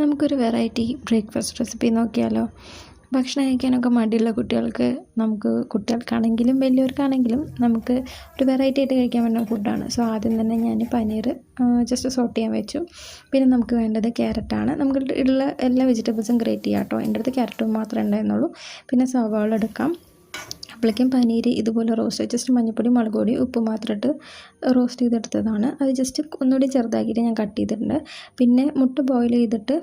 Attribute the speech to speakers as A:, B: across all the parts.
A: നമുക്കൊരു variety breakfast recipe നോക്കിയാലോ? ഭക്ഷണം കഴിക്കാനൊക്കെ മടിയുള്ള കുട്ടികൾക്കാണെങ്കിലും വലിയവർക്കാണെങ്കിലും നമുക്ക് ഒരു വെറൈറ്റി ആയിട്ട് കഴിക്കാൻ പറ്റുന്ന ഫുഡാണ്. സോ ആദ്യം തന്നെ ഞാൻ പനീർ ജസ്റ്റ് സോട്ട് ചെയ്യാൻ വെച്ചു. പിന്നെ നമുക്ക് വേണ്ടത് ക്യാരറ്റാണ്. നമുക്ക് ഉള്ള എല്ലാ വെജിറ്റബിൾസും ഗ്രേറ്റ് ചെയ്യാം കേട്ടോ. എൻ്റെ അടുത്ത് ക്യാരറ്റും മാത്രമേ ഉണ്ടായിരുന്നുള്ളൂ. പിന്നെ സവാള എടുക്കാം. അപ്പോഴേക്കും പനീർ ഇതുപോലെ റോസ്റ്റ് ജസ്റ്റ് മഞ്ഞൾപ്പൊടി, മുളക് പൊടി, ഉപ്പ് മാത്രം ഇട്ട് റോസ്റ്റ് ചെയ്തെടുത്തതാണ്. അത് ജസ്റ്റ് ഒന്നുകൂടി ചെറുതാക്കിയിട്ട് ഞാൻ കട്ട് ചെയ്തിട്ടുണ്ട്. പിന്നെ മുട്ട ബോയിൽ ചെയ്തിട്ട്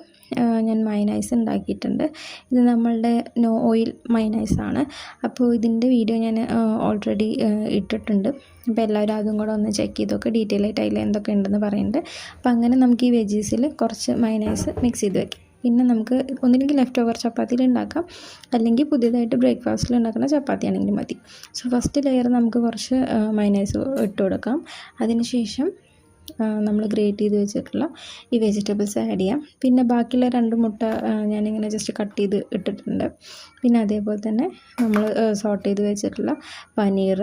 A: ഞാൻ മയനൈസ് ഉണ്ടാക്കിയിട്ടുണ്ട്. ഇത് നമ്മളുടെ നോ ഓയിൽ മയനൈസാണ്. അപ്പോൾ ഇതിൻ്റെ വീഡിയോ ഞാൻ ഓൾറെഡി ഇട്ടിട്ടുണ്ട്. അപ്പോൾ എല്ലാവരും അതും കൂടെ ഒന്ന് ചെക്ക് ചെയ്തൊക്കെ ഡീറ്റെയിൽ ആയിട്ട് അതിൽ എന്തൊക്കെ ഉണ്ടെന്ന് പറയുന്നുണ്ട്. അപ്പോൾ അങ്ങനെ നമുക്ക് ഈ വെജീസിൽ കുറച്ച് മയനൈസ് മിക്സ് ചെയ്ത് വയ്ക്കാം. പിന്നെ നമുക്ക് ഒന്നില്ലെങ്കിൽ ലെഫ്റ്റ് ഓവർ ചപ്പാത്തിയിൽ ഉണ്ടാക്കാം, അല്ലെങ്കിൽ പുതിയതായിട്ട് ബ്രേക്ക്ഫാസ്റ്റിൽ ഉണ്ടാക്കുന്ന ചപ്പാത്തി ആണെങ്കിലും മതി. സോ ഫസ്റ്റ് ലെയർ നമുക്ക് കുറച്ച് മയനൈസ് ഇട്ട് കൊടുക്കാം. അതിനുശേഷം നമ്മൾ ഗ്രേറ്റ് ചെയ്ത് വെച്ചിട്ടുള്ള ഈ വെജിറ്റബിൾസ് ആഡ് ചെയ്യാം. പിന്നെ ബാക്കിയുള്ള 2 മുട്ട ഞാനിങ്ങനെ ജസ്റ്റ് കട്ട് ചെയ്ത് ഇട്ടിട്ടുണ്ട്. പിന്നെ അതേപോലെ തന്നെ നമ്മൾ സോട്ട് ചെയ്ത് വെച്ചിട്ടുള്ള പനീർ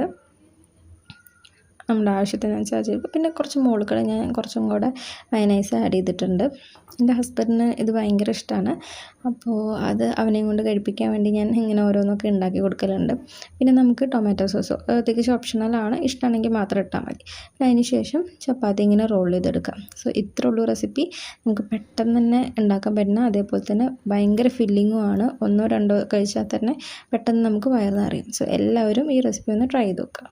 A: നമ്മുടെ ആവശ്യത്തിനനുസരിച്ച്. പിന്നെ കുറച്ച് മുകളിൽ ഞാൻ കുറച്ചും കൂടെ മയനൈസ് ആഡ് ചെയ്തിട്ടുണ്ട്. എൻ്റെ ഹസ്ബൻഡിന് ഇത് ഭയങ്കര ഇഷ്ടമാണ്. അപ്പോൾ അത് അവനെയും കൊണ്ട് കഴിപ്പിക്കാൻ വേണ്ടി ഞാൻ ഇങ്ങനെ ഓരോന്നൊക്കെ ഉണ്ടാക്കി കൊടുക്കലുണ്ട്. പിന്നെ നമുക്ക് ടൊമാറ്റോ സോസ് തികച്ചും ഓപ്ഷണലാണ്, ഇഷ്ടമാണെങ്കിൽ മാത്രം ഇട്ടാൽ മതി. പിന്നെ അതിന് ശേഷം ചപ്പാത്തി ഇങ്ങനെ റോൾ ചെയ്തെടുക്കാം. സോ ഇത്രേ ഉള്ളൂ റെസിപ്പി. നമുക്ക് പെട്ടെന്ന് തന്നെ ഉണ്ടാക്കാൻ പറ്റുന്ന, അതേപോലെ തന്നെ ഭയങ്കര ഫില്ലിങ്ങും ആണ്. 1-2 കഴിച്ചാൽ തന്നെ പെട്ടെന്ന് നമുക്ക് വയറ് നിറയും. സോ എല്ലാവരും ഈ റെസിപ്പി ഒന്ന് ട്രൈ ചെയ്ത് നോക്കുക.